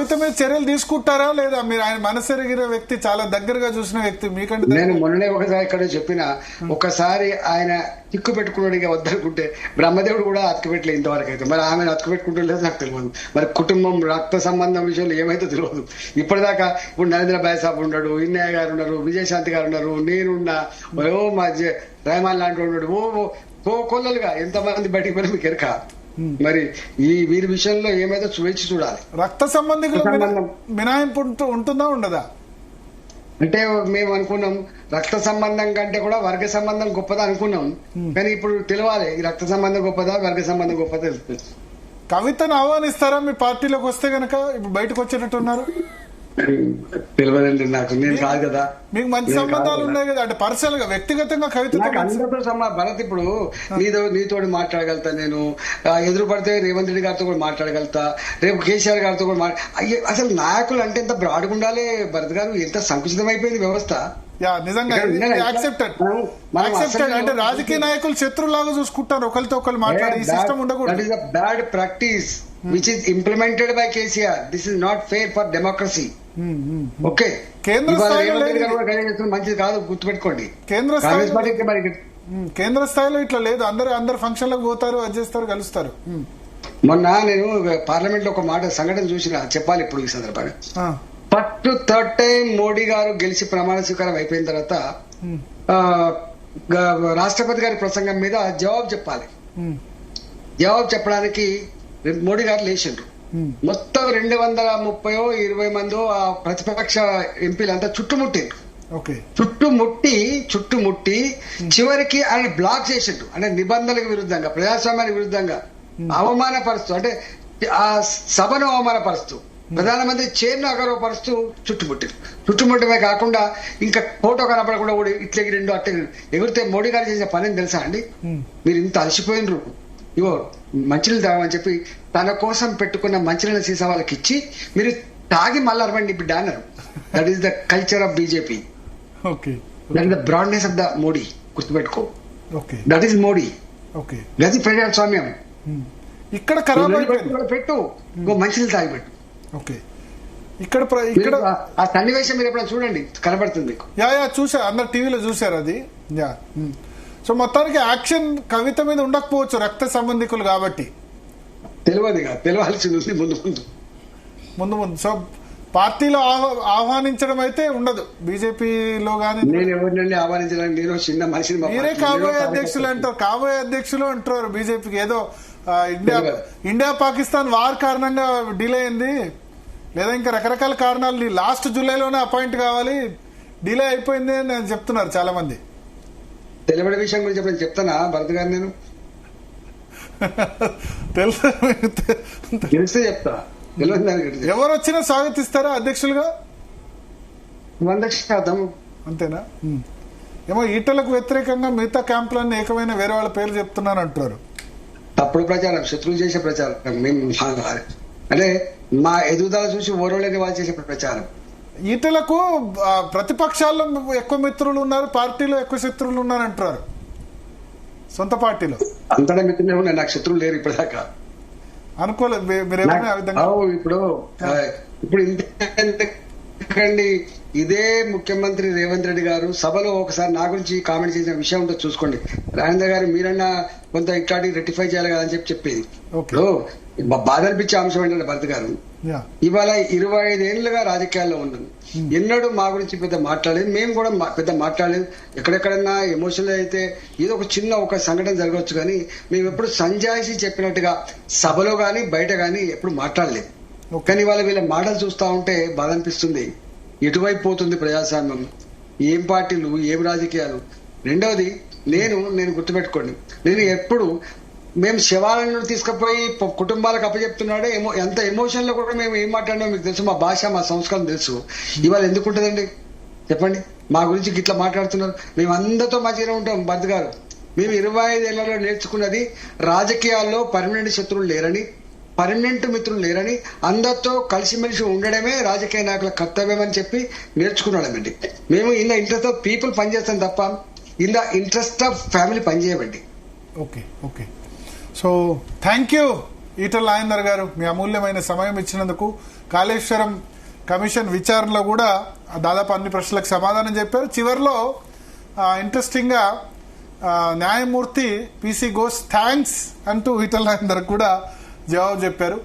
కవిత మీద చర్యలు తీసుకుంటారా లేదా? మీరు ఆయన మనసెరిగిన వ్యక్తి, చాలా దగ్గరగా చూసిన వ్యక్తి, మీకంటే నేను మొన్ననే ఒకసారి ఇక్కడ చెప్పిన, ఒకసారి ఆయన చిక్కు పెట్టుకున్నాడు వద్దనుకుంటే బ్రహ్మదేవుడు కూడా అతుకు పెట్టలేదు ఇంతవరకు అయితే. మరి ఆమెను అతుకు పెట్టుకుంటలేదు నాకు తెలియదు. మరి కుటుంబం రక్త సంబంధం విషయంలో ఏమైతే తెలియదు ఇప్పటిదాకా. ఇప్పుడు నరేంద్ర భాయ్ సాబ్ ఉన్నాడు, ఇన్నయ్య గారు ఉన్నారు, విజయశాంతి గారు ఉన్నారు, నేనున్నా, ఓ మా రెహమాన్ లాంటి ఉన్నాడు, ఓ కొల్లలుగా ఎంతమంది బయటికి పోయినా మీకు ఎరక. మరి ఈ వీరి విషయంలో ఏమైతే వేచి చూడాలి. రక్త సంబంధికులు మినహాయింపు ఉంటుందా ఉండదా? అంటే మేము అనుకున్నాం రక్త సంబంధం కంటే కూడా వర్గ సంబంధం గొప్పదా అనుకున్నాం. కానీ ఇప్పుడు తెలియాలి ఈ రక్త సంబంధం గొప్పదా వర్గ సంబంధం గొప్పదా తెలుస్తుంది. కవితను ఆహ్వానిస్తారా మీ పార్టీలోకి వస్తే గనక? ఇప్పుడు బయటకు వచ్చేటట్టున్నారు. తెలియదండి నాకు, నేను కాదు కదా. మీకు మంచి సంబంధాలు ఉన్నాయి కదా, అంటే పర్సనల్ గా వ్యక్తిగతంగా కవిత అందరితో భరత్ ఇప్పుడు నీతో మాట్లాడగలుగుతా, నేను ఎదురు పడితే రేవంత్ రెడ్డి గారితో కూడా మాట్లాడగలుగుతా, రేపు కేసీఆర్ గారితో కూడా అసలు నాయకులు అంటే ఎంత బ్రాడ్గా ఉండాలి భరత్ గారు, ఎంత సంకుచితం అయిపోయింది వ్యవస్థ. నిజంగా అంటే రాజకీయ నాయకులు శత్రులాగా చూసుకుంటారు, ఒకరితో ఒకరు మాట్లాడే సిస్టమ్ ఉండకూడదు. Bad practice which is implemented by KCR. This is not fair for democracy. Okay. మంచిది కాదు, గుర్తుపెట్టుకోండి. కేంద్ర స్థాయిలో ఇట్లా లేదు, అందరు ఫంక్షన్ లకు పోతారు, అది చేస్తారు, కలుస్తారు. మొన్న నేను పార్లమెంట్ లో ఒక సంఘటన చూసిన, చెప్పాలి ఇప్పుడు ఈ సందర్భంగా. ఫస్ట్ థర్డ్ టైం మోడీ గారు గెలిచి ప్రమాణ స్వీకారం అయిపోయిన తర్వాత రాష్ట్రపతి గారి ప్రసంగం మీద జవాబు చెప్పాలి. జవాబు చెప్పడానికి మోడీ గారు లేచిండ్రు. మొత్తం 230-20 మందో ఆ ప్రతిపక్ష ఎంపీలంతా చుట్టుముట్టిండ్రు. చుట్టుముట్టి చివరికి ఆయన బ్లాక్ చేసిండ్రు. అంటే నిబంధనలకు విరుద్ధంగా, ప్రజాస్వామ్యానికి విరుద్ధంగా అవమానపరుస్తూ, అంటే ఆ సభను అవమానపరుస్తూ, ప్రధానమంత్రి చైర్ను అగౌరవపరుస్తూ చుట్టుముట్టమే కాకుండా ఇంకా ఫోటో కనపడకుండా కూడా ఇట్లా రెండు అట్లా ఎగిరితే మోడీ గారు చేసిన పని తెలుసా అండి? మీరు ఇంత అలసిపోయినరు, ఇవో మంచినీళ్ళు తాగమని చెప్పి తన కోసం పెట్టుకున్న మంచినీళ్ళ సీసా వాళ్ళకి ఇచ్చి మీరు తాగి మళ్ళీ అరవండి బిడ్డ అన్నారు. That is the culture of BJP. That is the broadness of the Modi. గుర్తుపెట్టుకో, దట్ ఈస్ మోడీ. గది ప్రజాస్వామ్యం. ఇక్కడ పెట్టు, మంచినీళ్ళు తాగి పెట్టు. ఇక్కడ ఆ సన్నివేశం మీరు ఎప్పుడైనా చూడండి, కనబడుతుంది. చూసా, అందరు టీవీలో చూసారు అది. సో మొత్తానికి యాక్షన్ కవిత మీద ఉండకపోవచ్చు, రక్త సంబంధికులు కాబట్టి. తెలియాల్సింది ముందు. సో పార్టీలో ఆహ్వానించడం అయితే ఉండదు బీజేపీలో గానీ. నేను ఎవరినండి ఆహ్వానించడానికి, నేను చిన్న మనిషిని. మీరే కాబోయే అధ్యక్షులు అంటారు బీజేపీకి. ఏదో ఇండియా పాకిస్తాన్ వార్ కారణంగా డిలే అయింది, లేదా ఇంకా రకరకాల కారణాలు, లాస్ట్ జూలైలోనే అపాయింట్ కావాలి, డిలే అయిపోయింది అని చెప్తున్నారు చాలా మంది. తెలియని విషయం గురించి ఎప్పుడైనా చెప్తానా భరత్ గారు? నేను తెలిస్తే చెప్తా. ఎవరు వచ్చినా స్వాగతిస్తారా అధ్యక్షులుగా? 100%. అంతేనా? ఏమో ఈటలకు వ్యతిరేకంగా మిగతా క్యాంపులన్నీ ఏకమైన వేరే వాళ్ళ పేర్లు చెప్తున్నాను అంటారు. తప్పుడు ప్రచారం, శత్రువులు చేసే ప్రచారం. మేము అంటే మా ఎదుగుదల చూసి ఓరవలేని వాళ్ళు చేసే ప్రచారం. ఈటలకు ప్రతిపక్షాల్లో ఎక్కువ మిత్రులు ఉన్నారు, పార్టీలో ఎక్కువ శత్రువులు ఉన్నారు అంటారు. సొంత పార్టీలో అంతటా మిత్రులే ఉన్నాయి, నాకు శత్రువులు లేరు ఇప్పటిదాకా. అనుకోలేదు ఇప్పుడు ఇంతకండి. ఇదే ముఖ్యమంత్రి రేవంత్ రెడ్డి గారు సభలో ఒకసారి నా గురించి కామెంట్ చేసిన విషయం ఉంటే చూసుకోండి. రాజేంద్ర గారు మీరన్నా కొంత ఇట్లాంటి రెక్టిఫై చేయాలి కదా అని చెప్పేది. బాధ అనిపించే అంశం ఏంటంటే భరత్ గారు, ఇవాళ 25 ఏళ్లుగా రాజకీయాల్లో ఉన్నాను, ఎన్నడూ మా గురించి పెద్ద మాట్లాడలేదు, మేము కూడా పెద్ద మాట్లాడలేదు. ఎక్కడెక్కడన్నా ఎమోషనల్ అయితే ఏదో ఒక సంఘటన జరగవచ్చు, కానీ మేము ఎప్పుడు సంజాయిషి చెప్పినట్టుగా సభలో గాని బయట గాని ఎప్పుడు మాట్లాడలేదు. కానీ ఇవాళ వీళ్ళ మాటలు చూస్తా ఉంటే బాధ అనిపిస్తుంది. ఎటువైపు పోతుంది ప్రజాస్వామ్యం, ఏం పార్టీలు, ఏం రాజకీయాలు. రెండవది, నేను గుర్తుపెట్టుకోండి, నేను ఎప్పుడు మేము శవాలను తీసుకుపోయి కుటుంబాలకు అప్పచెప్తున్నాడే ఎంత ఎమోషన్ లో కూడా మేము ఏం మాట్లాడినా మీకు తెలుసు, మా భాష, మా సంస్కారం తెలుసు. ఇవాళ ఎందుకుంటదండి చెప్పండి? మా గురించి ఇట్లా మాట్లాడుతున్నారు. మేము అందరితో మంచిగానే ఉంటాం భరత్ గారు. మేము 25 ఏళ్లలో నేర్చుకున్నది రాజకీయాల్లో పర్మనెంట్ శత్రువులు లేరని, పర్మనెంట్ మిత్రులు లేరని, అందరితో కలిసిమెలిసి ఉండడమే రాజకీయ నాయకుల కర్తవ్యం అని చెప్పి నేర్చుకున్నాడమండి. మేము in the interest of people పనిచేస్తాం తప్ప in the interest of family పనిచేయమండి. Okay. So thank you Etela Rajender గారు, మీ అమూల్యమైన సమయం ఇచ్చినందుకు. కాళేశ్వరం కమిషన్ విచారణలో కూడా దాదాపు అన్ని ప్రశ్నలకు సమాధానం చెప్పారు. చివరిలో ఇంట్రెస్టింగ్ గా న్యాయమూర్తి పిసి ఘోష్ థ్యాంక్స్ అంటూ ఈటల రాజేందర్ కూడా జవాబు చెప్పారు.